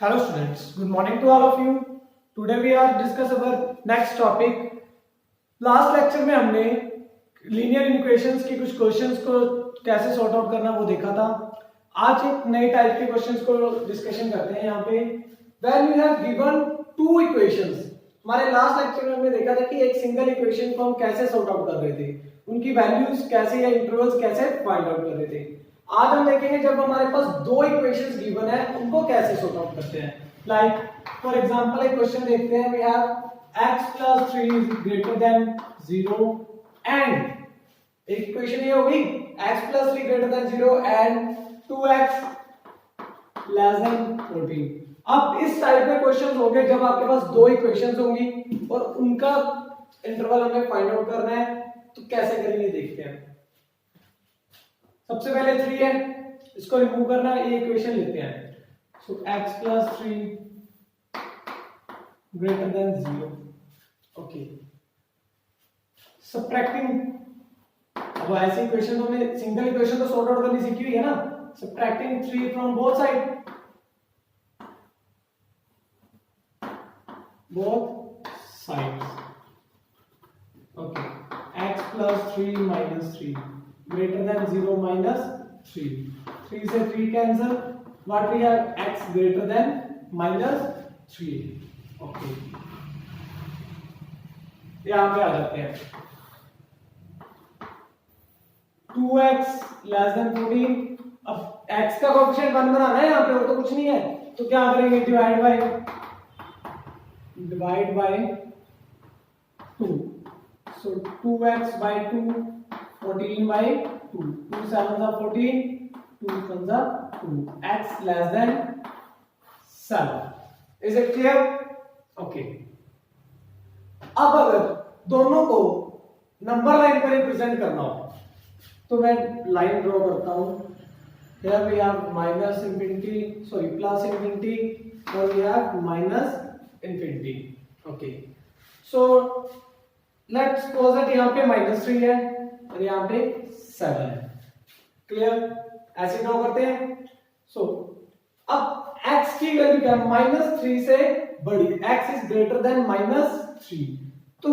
Hello students, good morning to all of you. Today we are discuss our next topic. Last lecture में हमने linear equations के कुछ questions को कैसे sort out करना वो देखा था. आज एक नए टाइप के क्वेश्चंस को डिस्कशन करते हैं. यहाँ पे when you have given two equations, हमारे लास्ट लेक्चर में हमने देखा था कि एक सिंगल इक्वेशन को हम कैसे सॉर्ट आउट कर रहे थे, उनकी वैल्यूज कैसे या इंटरवल्स कैसे फाइंड आउट कर रहे थे. आज हम देखेंगे जब हमारे पास दो इक्वेशंस गिवन है उनको कैसे सॉर्ट आउट करते हैं. लाइक फॉर एग्जांपल एक क्वेश्चन देखते हैं. We have x plus 3 is greater than 0 and एक इक्वेशन ये होगी x plus 3 greater than 0 and 2x less than 14. अब इस टाइप के क्वेश्चंस होंगे जब आपके पास दो इक्वेशंस होंगी और उनका इंटरवल हमें फाइंड आउट करना है. तो कैसे करेंगे देखते हैं. सबसे पहले 3 है, इसको रिमूव करना है. ये इक्वेशन लेते हैं. सो x plus 3 greater than 0. Okay, subtracting. अब ऐसी इक्वेशन तो हमने सिंगल इक्वेशन तो सॉर्ट आउट करनी सीखी हुई है ना. Subtracting 3 from both side, both sides. Okay, x plus 3 minus 3 greater than 0 minus 3. 3 से 3 cancel. What we have? x greater than minus 3. Okay, यहां पे आ जाते हैं. 2x less than 14. अब x का कोएफिशिएंट 1 बनाना है यहाँ पे, और तो कुछ नहीं है. तो क्या करेंगे? Divide by 2. So 2x by 2, 14 by 2. 2 7 are 14, 2 7 are 2. x less than 7. Is it clear? Okay. अब अगर दोनों को नंबर लाइन पर रिप्रेजेंट करना हो तो मैं लाइन ड्रॉ करता हूं. Here we have minus infinity, sorry plus infinity, और we have minus infinity. Okay. So let's suppose that यहाँ पे -3 है और यहाँ पे 7 है. क्लियर? ऐसे ड्रॉ करते हैं. सो अब x की वैल्यू क्या है? -3 से बड़ी. x is greater than -3. तो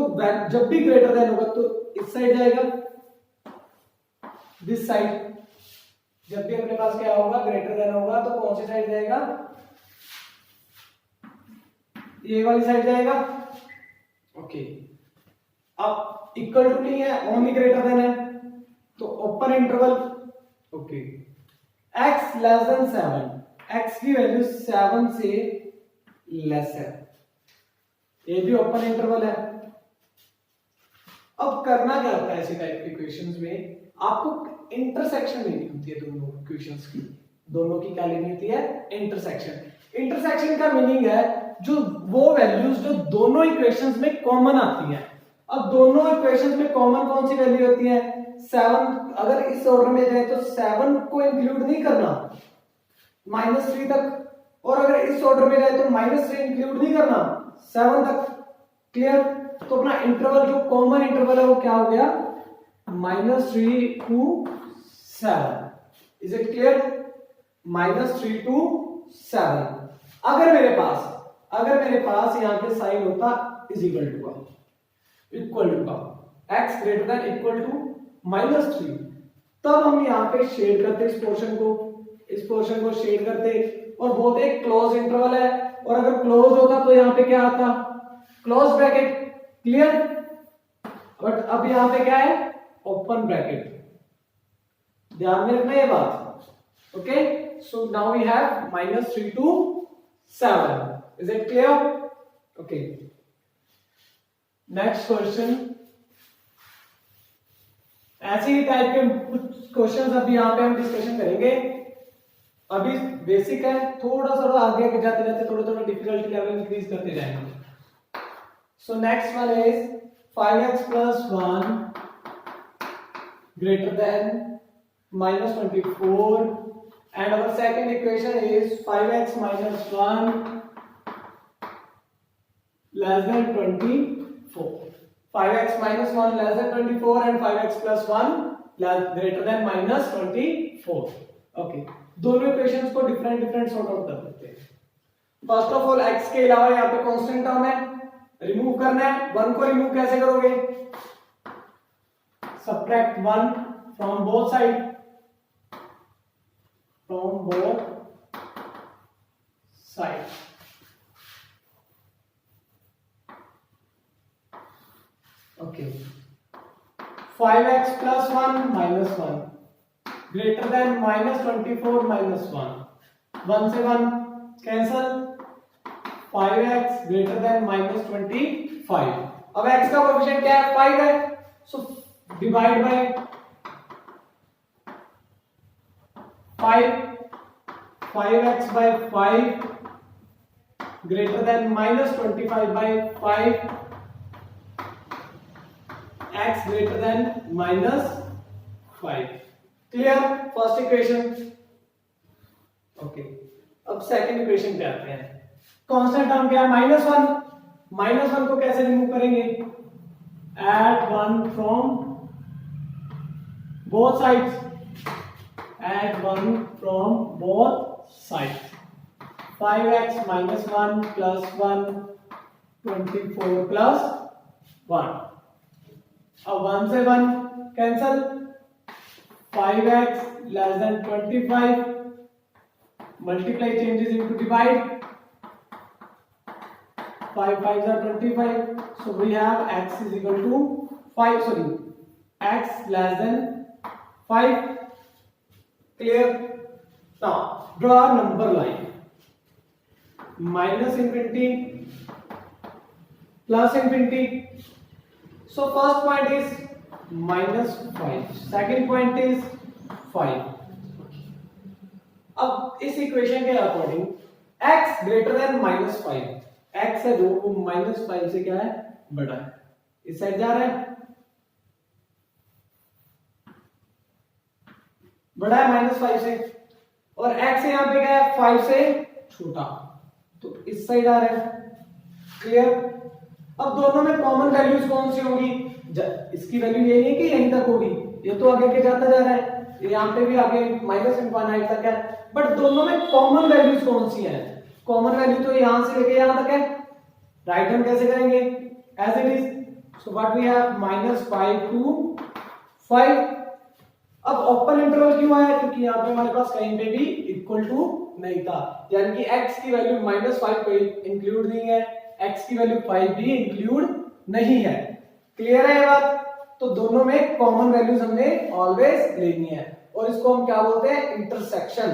जब भी ग्रेटर देन होगा तो इस साइड जाएगा, दिस साइड. जब भी अपने पास क्या होगा? ग्रेटर देन होगा तो कौन सी साइड जाएगा? ये वाली साइड जाएगा. ओके. अब इक्वल टू नहीं है, ओनली ग्रेटर देन है, तो open interval. Okay, x less then 7. x की वैल्यू 7 से लेस है, ये भी ओपन इंटरवल है. अब करना क्या होता है ऐसे टाइप के इक्वेशंस में? आपको इंटरसेक्शन लेनी होती है दोनों इक्वेशंस की. दोनों की क्या लेनी होती है? इंटरसेक्शन. इंटरसेक्शन का मीनिंग है जो वो वैल्यूज जो दोनों इक्वेशंस में कॉमन आती हैं. अब दोनों इक्वेशंस में कॉमन कौन सी वैल्यू होती है? 7. अगर इस ऑर्डर में जाए तो 7 को इंक्लूड नहीं करना -3 तक, और अगर इस ऑर्डर में जाए तो -3 इंक्लूड नहीं करना 7 तक. क्लियर? तो अपना इंटरवल जो कॉमन इंटरवल है वो क्या हो गया? -3 to 7. Is it clear? -3 to 7. अगर मेरे पास यहाँ पे साइन होता इज इक्वल टू का x greater than equal to -3, तब हम यहाँ पे शेड करते इस पोर्शन को शेड करते और बोलते एक क्लोज इंटरवल है. और अगर क्लोज होता तो यहाँ पे क्या आता? Close bracket. क्लियर? बट अब यहाँ पे क्या है? Open bracket. ध्यान में रखना ये बात. Okay, so now we have -3 to 7. Is it clear? Okay, next question. ऐसे ही टाइप के कुछ क्वेश्चंस अभी यहाँ पे हम डिस्कशन करेंगे. अभी बेसिक है, थोड़ा सा आगे जाते जाते थोड़ा डिफिकल्टी लेवल इंक्रीज करते जाएंगे. So next one is 5x plus 1 greater than -24, and our second equation is 5x minus 1 less than 24. 5x minus 1 less than 24 and 5x plus 1 greater than -24. Okay, दोनों इक्वेशंस को different sort out कर सकते हैं. First of all x के अलावा यहाँ पे constant term है, रिमूव करना है। 1 को रिमूव कैसे करोगे? Subtract 1 from both side, from both side. Okay, 5x plus 1 minus 1 greater than minus 24 minus 1, 1 से 1 cancel, 5x greater than minus 25। अब x का कोएफिशिएंट क्या है? 5 है, so divide by 5, 5x by 5 greater than minus 25 by 5, x greater than minus 5। Clear? First equation. Okay, अब second equation पे आते हैं। कांस्टेंट टर्म क्या है? -1। -1 को कैसे रिमूव करेंगे? Add 1 from both sides, add 1 from both sides. 5x minus 1 plus 1, 24 plus 1। अब 1 से 1 cancel, 5x less than 25, multiply changes into divide, 5 5s are 25, so we have x is equal to 5, sorry, x less than 5। clear? Now draw a number line, minus infinity plus infinity। So first point is -5, second point is 5। अब इस equation के according x greater then -5, x है जो वो -5 से क्या है? बड़ा है, इस साइड जा रहा है, बड़ा है -5 से, और x यहाँ पे क्या है? 5 से छोटा, तो इस साइड आ रहा है। क्लियर? अब दोनों में कॉमन वैल्यूज कौन सी होंगी? इसकी वैल्यू ये नहीं कि यहीं तक होगी, ये तो आगे के जाता जा रहा है, यहाँ पे भी आगे -∞ तक है, बट दोनों में कॉमन वैल्यूज कौन सी हैं? कॉमन वैल्यू तो यहां से लेके यहां तक है, राइट हैंड कैसे करेंगे? As it is, so what we have -5 to 5। अब ओपन इंटरवल क्यों आया? क्योंकि यहाँ पे हमारे पास कहीं पे भी इक्वल टू नहीं था, यानी कि x की वैल्यू -5 कोई इंक्लूड नहीं है, x की वैल्यू 5 भी इंक्लूड नहीं है। क्लियर है ये बात? तो दोनों में कॉमन वैल्यूज हमने ऑलवेज लेनी है, और इसको हम क्या बोलते हैं? इंटरसेक्शन।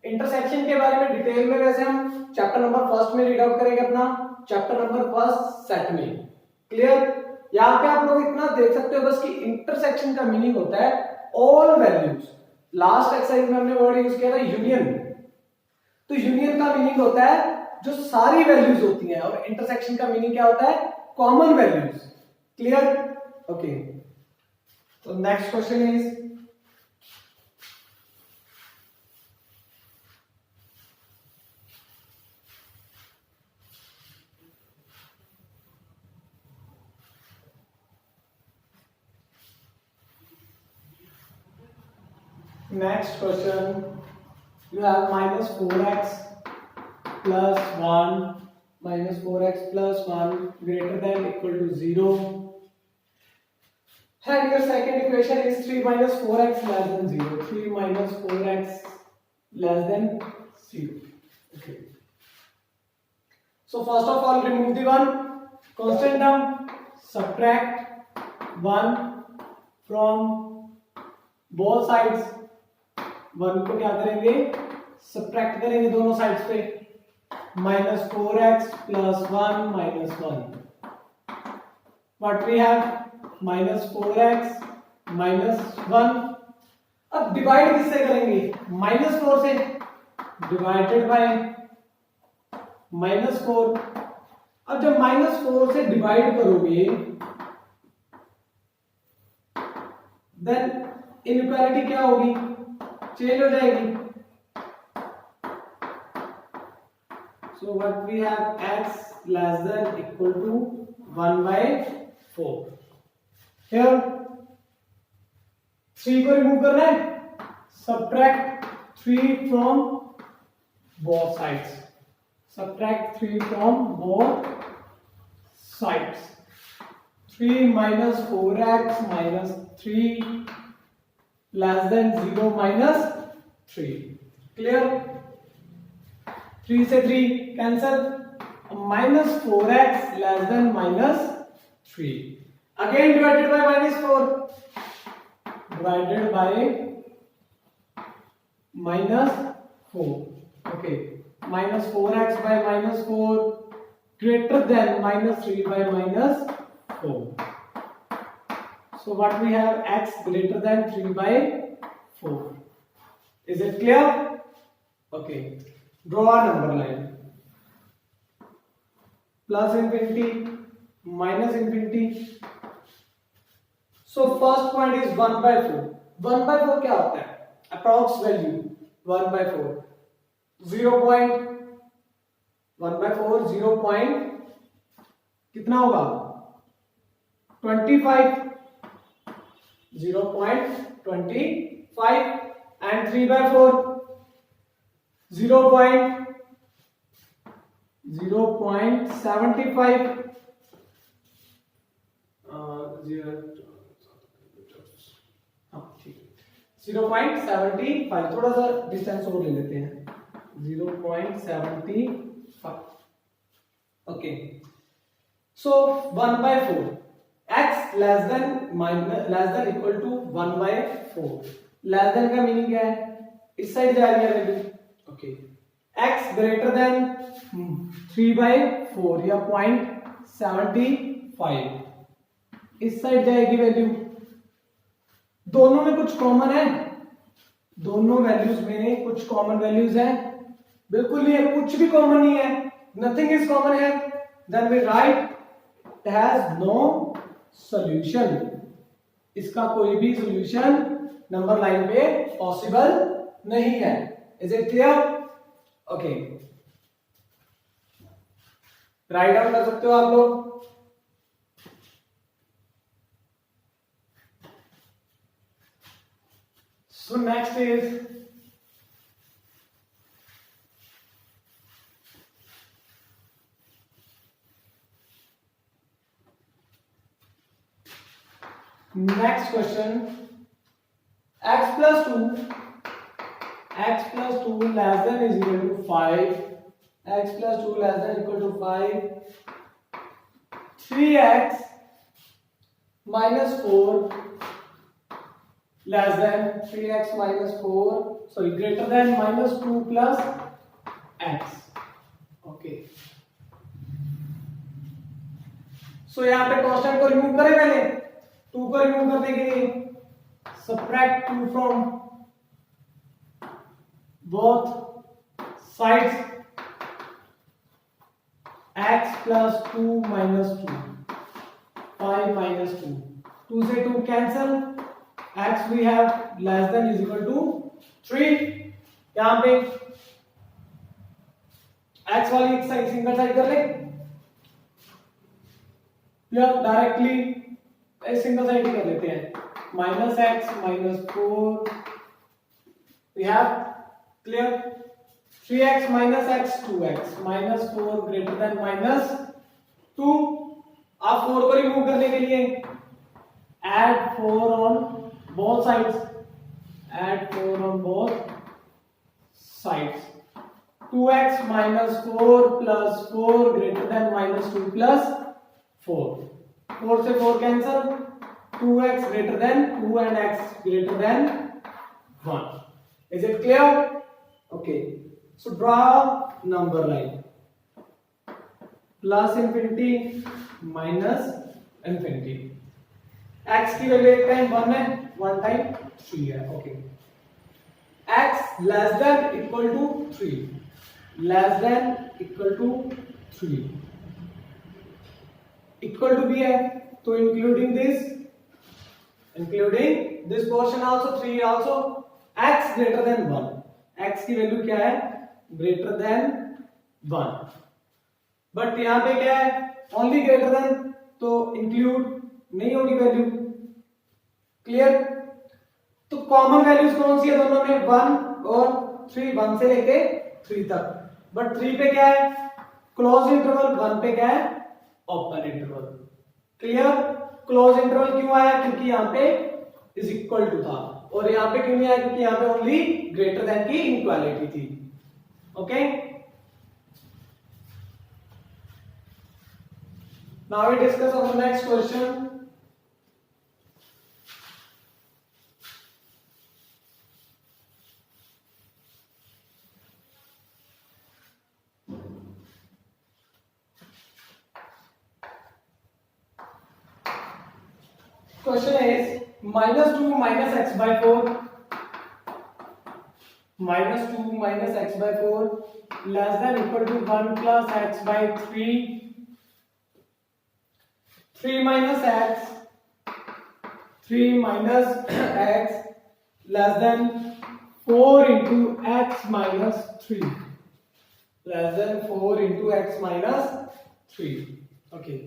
इंटरसेक्शन के बारे में डिटेल में वैसे हम चैप्टर नंबर 1 में रीड आउट करेंगे, अपना चैप्टर नंबर 1 सेट में। क्लियर? यहाँ पे आप लोग इतना देख सकते हो बस कि इंटरसेक्शन का मीनिंग होता है ऑल वैल्यूज। लास्ट एक्सरसाइज में हमने वर्ड यूज किया था यूनियन, तो यूनियन का मीनिंग होता है जो सारी वैल्यूज होती हैं, और इंटरसेक्शन का मीनिंग क्या होता है? Common values. क्लियर? ओके, तो next question is next question. You have -4x plus 1 -4x plus 1 greater than equal to 0, and your second equation is 3 minus 4x less than 0, 3 minus 4x less than 0. Okay, so first of all remove the one constant term, subtract 1 from both sides। 1 को क्या करेंगे? Subtract करेंगे दोनों sides पे, -4x plus 1 minus 1, what we have? -4x minus 1। अब divide किससे करेंगे? -4 से, डिवाइडेड बाय -4। अब जब -4 से डिवाइड करोगे देन इनइक्वालिटी क्या होगी? चेंज हो जाएगी। So what we have? x less than equal to 1/4। Here 3 को रिमूव करना है, subtract 3 from both sides, subtract 3 from both sides. 3 minus 4x minus 3 less than 0 minus 3. Clear? 3 से 3 cancel. Minus 4x less than minus 3. Again divided by minus 4. Divided by minus 4. Okay. Minus 4x by minus 4 greater than minus 3 by minus 4. So what we have, x greater than 3 by 4. Is it clear? Okay. Draw a number line. Plus infinity, minus infinity. So first point is 1 by 4. 1 by 4 क्या होता है? Approx value 1 by 4. 1 by 4 0 point कितना होगा? 25. 0.25 and 3 by 4 0.75. 0.75. थोड़ा सा distance और ले लेते हैं. 0.75. Okay. So 1 by 4. x less than equal to 1 by 4. less than का मीनिंग क्या है? इस साइड जा रही है value. Okay. x greater than 3 by 4 या 0.75. इस साइड जाएगी वैल्यू. दोनों में कुछ कॉमन है. दोनों वैल्यूज में कुछ कॉमन वैल्यूज हैं? बिल्कुल नहीं है. कुछ भी कॉमन नहीं है. नथिंग इज कॉमन है. Then we write it has no solution. इसका कोई भी सॉल्यूशन नंबर लाइन पे पॉसिबल नहीं है. Is it clear? Okay. Write down कर सकते हो आप लोग. So next is next question. X plus 2 less than is equal to 5. X plus 2 less than equal to 5. 3x minus 4 less than 3x minus 4, sorry, greater than minus 2 plus x. Okay. So यहाँ पे constant को remove करें पहले. 2 को remove करने के लिए subtract 2 from both sides. x plus 2 minus 2. 5 minus 2. 2 से 2 cancel. x we have less than is equal to 3. यहां पे x वाली एक साइड सिंगल साइड कर ले या डायरेक्टली सिंगल साइड ही कर लेते हैं. Minus x minus 4 we have clear. 3x minus x 2x minus 4 greater than minus 2. आप 4 को रिमूव करने के लिए add 4 on both sides. Add 4 on both sides. 2x minus 4 plus 4 greater than minus 2 plus 4. 4 से 4 cancel. 2x greater than 2 and x greater than 1. Is it clear? Okay. So draw number line. Plus infinity minus infinity. x की value एक time 1 है, 1 time 3 है. Okay. x less than equal to 3. Less than equal to 3. Equal to भी है, तो including this portion also 3 also. x greater than 1. x की value क्या है? greater than 1. बट यहां पे क्या है? only greater than, तो include नहीं होगी वैल्यू. क्लियर? तो कॉमन वैल्यूज कौन सी है दोनों में? 1 और 3. 1 से लेके 3 तक बट 3 पे क्या है, क्लोज इंटरवल, 1 पे क्या है, open interval. Clear? Close interval क्यों आया, क्योंकि यहाँ पे इज इक्वल टू था, और यहाँ पे क्यों नहीं आया, क्योंकि यहाँ पे ओनली ग्रेटर देन की इनइक्वालिटी थी। Okay, now we discuss on the next question. Question is -2 minus x by 4 -2 minus x by 4 less than equal to 1 plus x by 3 3 minus x less than 4 into x minus 3 less than 4 into x minus 3। Okay,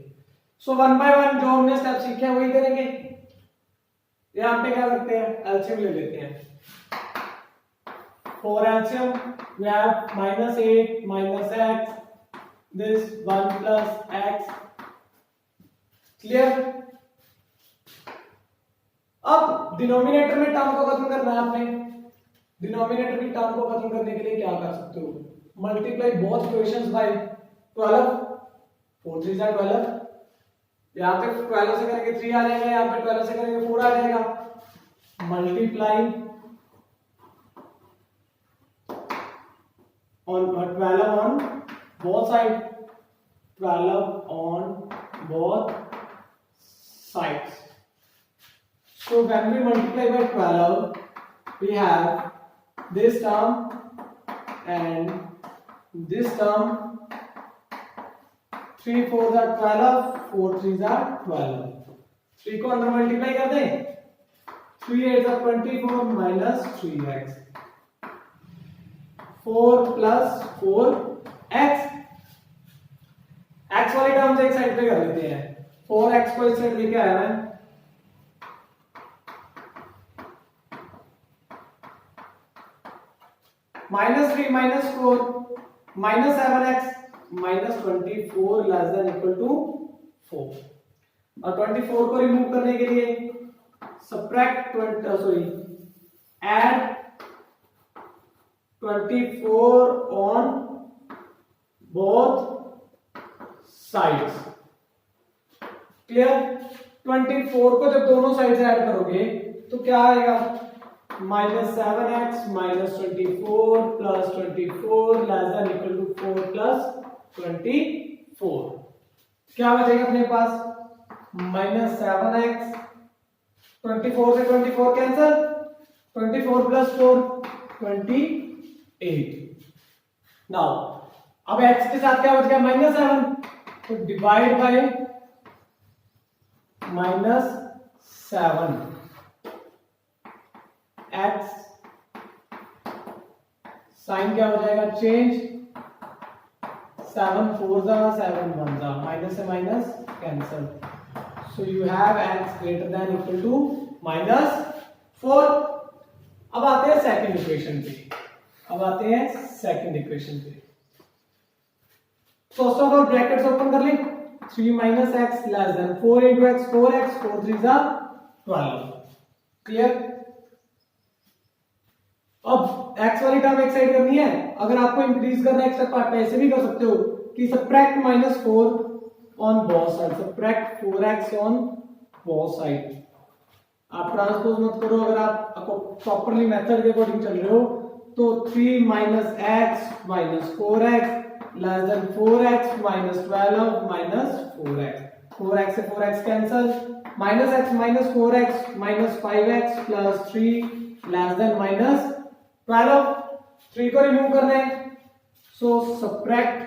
so 1 by 1 जो हमने step सीखे हैं वही करेंगे। यहाँ पे क्या करते हैं, एलसीएम ले लेते हैं। For LCM we have -8 minus x, this 1 plus x। Clear? अब डिनोमिनेटर में टर्म को खत्म करना है आपने। डिनोमिनेटर की टर्म को खत्म करने के लिए क्या कर सकते हो, मल्टीप्लाई बोथ इक्वेशंस बाय 12, 4 3 जा 12, यहाँ पे 12 से करेंगे 3 आ जाएगा, यहाँ पे 12 से करेंगे 4 आ जाएगा। Multiply on 12 on both sides, 12 on both sides। So when we multiply by 12 we have this term and this term, 3 4s are 12, 4 3s are 12। 3 को अंदर मल्टीप्लाई कर दें, 3 8s are 24 minus 3x, 4 plus 4x। x वाली term एक side पे कर लेते हैं, 4x को इस साइड लेके आया मैं, -3 -4 -7x -24 less than equal to 4। और 24 को रिमूव करने के लिए subtract add 24 on both sides। Clear? 24 को जब दोनों साइड से ऐड करोगे तो क्या आएगा, -7x -24 plus 24 less than equal to 4 plus 24। क्या बचेगा अपने पास, -7x, 24 से 24 कैंसल, 24 plus 4 28। नाउ अब x के साथ क्या बच गया, -7, तो डिवाइड बाय -7 x, साइन क्या हो जाएगा, चेंज, 7 4 जा 7 1 जा, माइनस से minus cancel. So you have x greater than equal to -4। अब आते हैं सेकंड इक्वेशन पे, first of all brackets open कर लें, 3 minus x less than 4 into x, 4x, 4 3s are 12। Clear? अब x वाली टर्म एक साइड करनी है, अगर आपको इंक्रीज करना है एक्स्ट्रा पार्ट में ऐसे भी कर सकते हो कि subtract -4 on both side, subtract 4x on both side. आप ट्रांसपोज मत करो, अगर आप प्रॉपर्ली मेथड के अकॉर्डिंग चल रहे हो तो 3 minus x minus 4x less than 4x minus 12 minus 4x, 4x से 4x cancel, -x minus 4x minus 5x plus 3 less than minus 12। 3 को रिमूव करना है, सो सबट्रैक्ट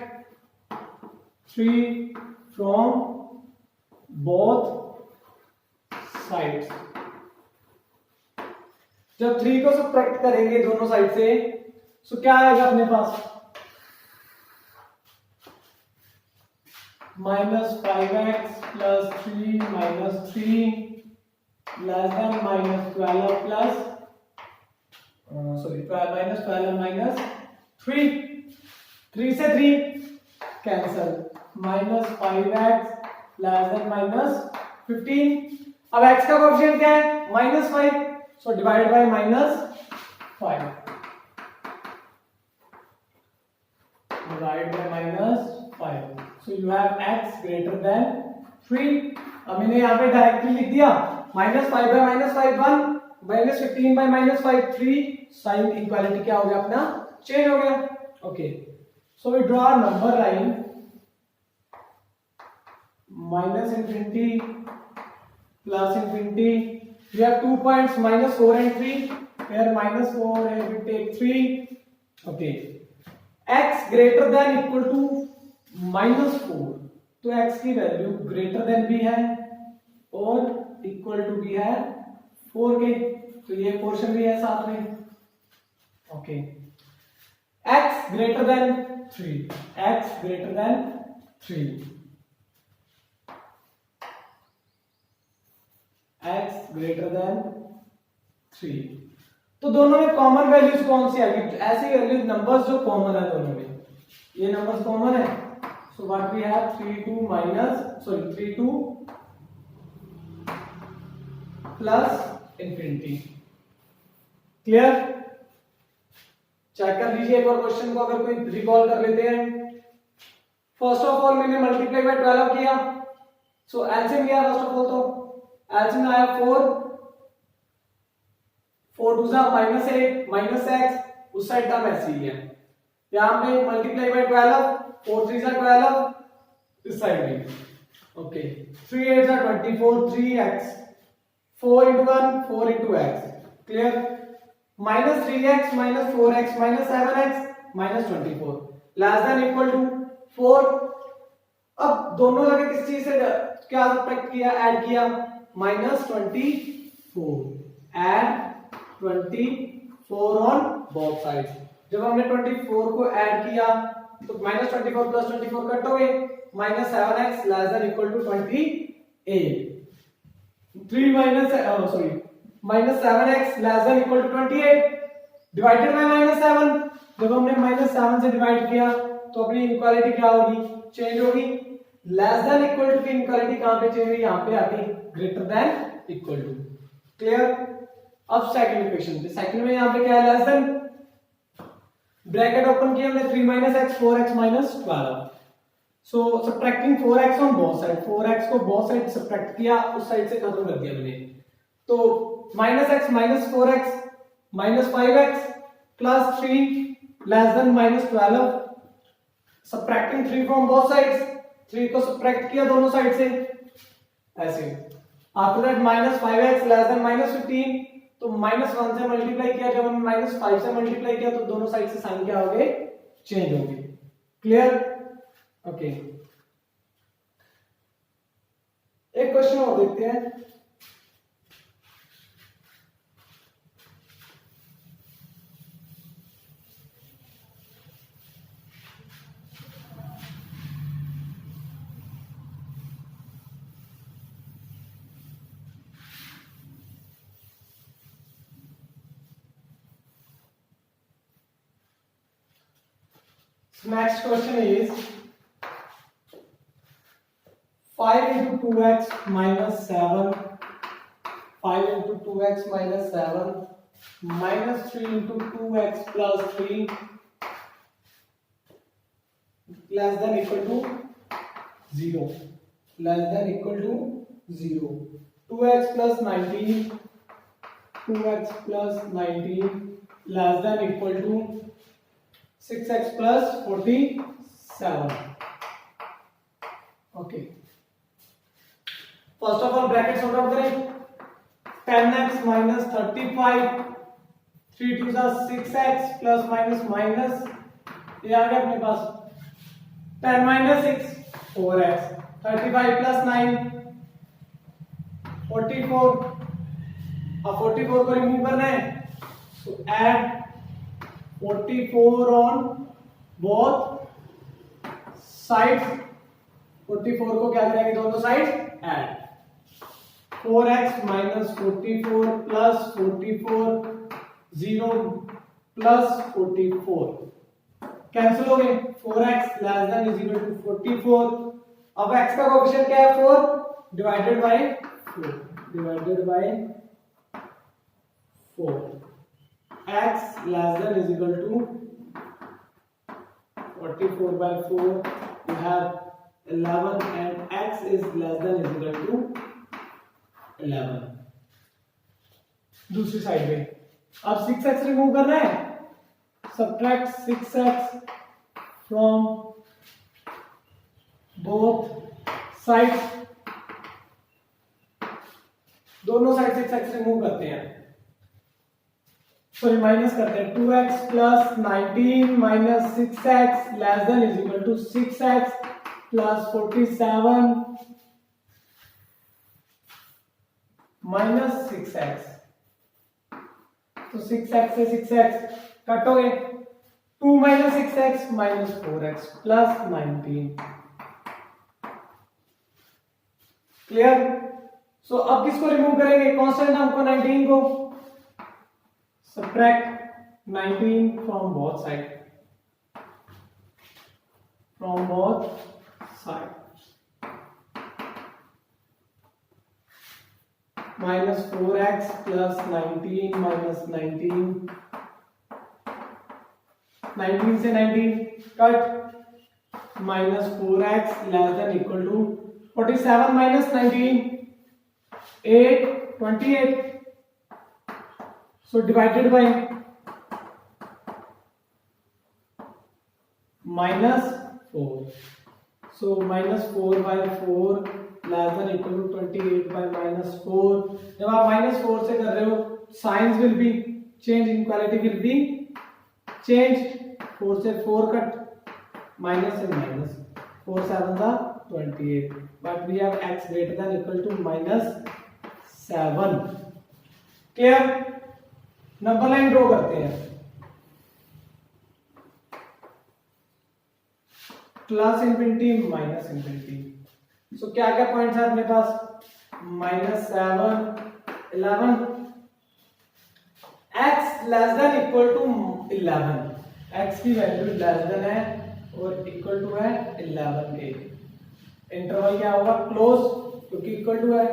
3 फ्रॉम बोथ साइड्स। जब 3 को सबट्रैक्ट करेंगे दोनों साइड से, सो क्या आएगा अपने पास, -5x plus 3 minus 3 less than -12 plus minus 12 minus 3। 3 से 3 कैंसल, -5x लेस देन -15। अब x का कोएफिशिएंट क्या है? -5, so divide by -5, divide by -5, so you have x greater then 3। अब मैंने यहाँ पे डायरेक्टली लिख दिया, -5 बाय -5 1, -15 बाय -5 3, साइन इक्वालिटी क्या हो गया अपना? चेंज हो गया। Okay, so we draw a number line -infinity plus infinity. We have 2 points, -4 and 3. Here -4 and we take 3. Okay, x greater than equal to -4, तो x की वैल्यू ग्रेटर देन भी है और इक्वल टू भी है 4 के, तो ये पोर्शन भी है साथ में। Okay, x greater then 3, x greater then 3, x greater then 3, तो दोनों में कॉमन वैल्यूज कौन सी आएगी? ऐसी वैल्यूज नंबर्स जो कॉमन है दोनों में, ये नंबर्स कॉमन है, so what we have 3 2 plus infinity. Clear? Check कर लीजिए एक और क्वेश्चन को, अगर कोई रिकॉल कर लेते हैं। फर्स्ट ऑफ ऑल मैंने मल्टीप्लाई बाय 12 किया, सो एलसीएम लिया फर्स्ट ऑफ ऑल, तो एलसीएम आया 4 2 जा -8 -x, उस साइड टर्म ऐसी ही है। यहां पे मल्टीप्लाई बाय 12, 4 3 जा 12, इस साइड भी। ओके, 3 8 जा 24, 3x, 4 into 1 4 into x। Clear? -3x -4x -7x -24 less than equal to 4। अब दोनों जगह किस चीज से क्या सब्ट्रैक्ट किया, ऐड किया? -24, ऐड 24 ऑन बोथ साइड्स। जब हमने 24 को ऐड किया तो -24 प्लस 24 कट हो गए, -7x less than equal to 28, 3 -7x less than equal to 28 divided by -7। जब हमने -7 से डिवाइड किया तो अपनी इनइक्वालिटी क्या होगी? चेंज होगी। लेस देन इक्वल टू की इनइक्वालिटी कहां पे चेंज हुई? यहां पे आती greater than equal to. Clear? अब सेकंड इक्वेशन पे, सेकंड में यहां पे क्या है? लेस देन, ब्रैकेट ओपन किया हमने, 3 - x 4x - 12, so subtracting 4x on both side, 4x को बोथ साइड सब्ट्रैक्ट किया, उस साइड से खत्म कर दिया मैंने, तो -x -4x -5x plus 3 less than -12, subtracting 3 from both sides, 3 को सब्ट्रैक्ट किया दोनों साइड से ऐसे। After that -5x less than -15, तो -1 से मल्टीप्लाई किया, जब हमने -5 से मल्टीप्लाई किया तो दोनों साइड से साइन क्या हो गए? चेंज हो गए। क्लियर? ओके, एक क्वेश्चन और देखते हैं। Next question is 5 into 2x minus 7, 5 into 2x minus 7 minus 3 into 2x plus 3 less than equal to 0, less than equal to 0, 2x plus 19, 2x plus 19 less than equal to 6x plus 47. Okay. First of all, bracket sort out करें. 10x minus 35, 3 2 जा 6x plus minus minus, ये आ गया अपने पास 10 minus 6 4x, 35 plus 9 44, अब 44 को remove करना है, so add 44 on both sides, 44 को क्या करेंगे दोनों side add, 4x minus 44 plus 44 0 plus 44, cancel हो गए, 4x less than is equal to 44। अब x का कोएफिशिएंट क्या है 4 divided by 4 x less than is equal to 44 by 4 you have 11 and x is less than is equal to 11। दूसरी side में अब 6x remove करना है, subtract 6x from both sides, दोनों साइड 6x रिमूव करते हैं, सॉरी माइनस करते हैं, 2x plus 19 minus 6x less than is equal to 6x plus 47 minus 6x, तो 6x से 6x काटोगे, 2 minus 6x minus 4x plus 19। Clear? So अब किसको रिमूव करेंगे, कांस्टेंट टर्म को, 19 को, subtract 19 from both sides, minus 4x plus 19 minus 19 से 19 cut, minus 4x less than equal to 47 minus 19 8 28, so divided by minus 4, so minus 4 by 4 less than equal to 28 by minus 4। जब आप minus 4 से कर रहे हो, signs will be change, inequality will be change, 4 से 4 cut, minus and minus, 4 7 का 28, but we have x greater than equal to minus 7। Clear? Number line draw करते हैं, plus infinity minus infinity, so क्या क्या पॉइंट्स है अपने पास, minus 7 11 x less than equal to 11, x की वैल्यू लेस देन है और इक्वल टू है 11 के, इंटरवल क्या होगा क्लोज, क्योंकि इक्वल टू है,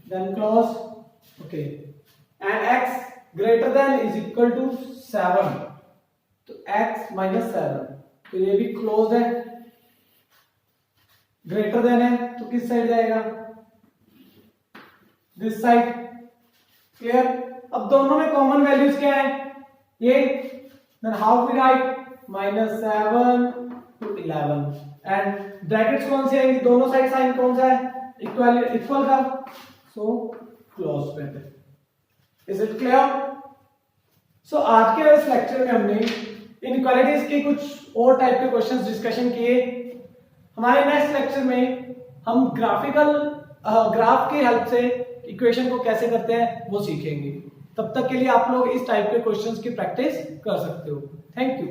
then close, okay, and x greater than is equal to 7, तो x माइनस 7, तो ये भी क्लोज है, ग्रेटर देन है तो किस साइड जाएगा, दिस साइड। क्लियर? अब दोनों में कॉमन वैल्यूज क्या है, ये, then how we write -7 to 11 and brackets कौन से आएंगे, दोनों साइड साइन कौन सा है, इक्वल का, so close bracket. Is it clear? So आज के इस लेक्चर में हमने इनइक्वालिटीज के कुछ और टाइप के क्वेश्चंस डिस्कशन किए। हमारे नेक्स्ट लेक्चर में हम ग्राफ की हेल्प से इक्वेशन को कैसे करते हैं वो सीखेंगे। तब तक के लिए आप लोग इस टाइप के क्वेश्चंस की प्रैक्टिस कर सकते हो। Thank you.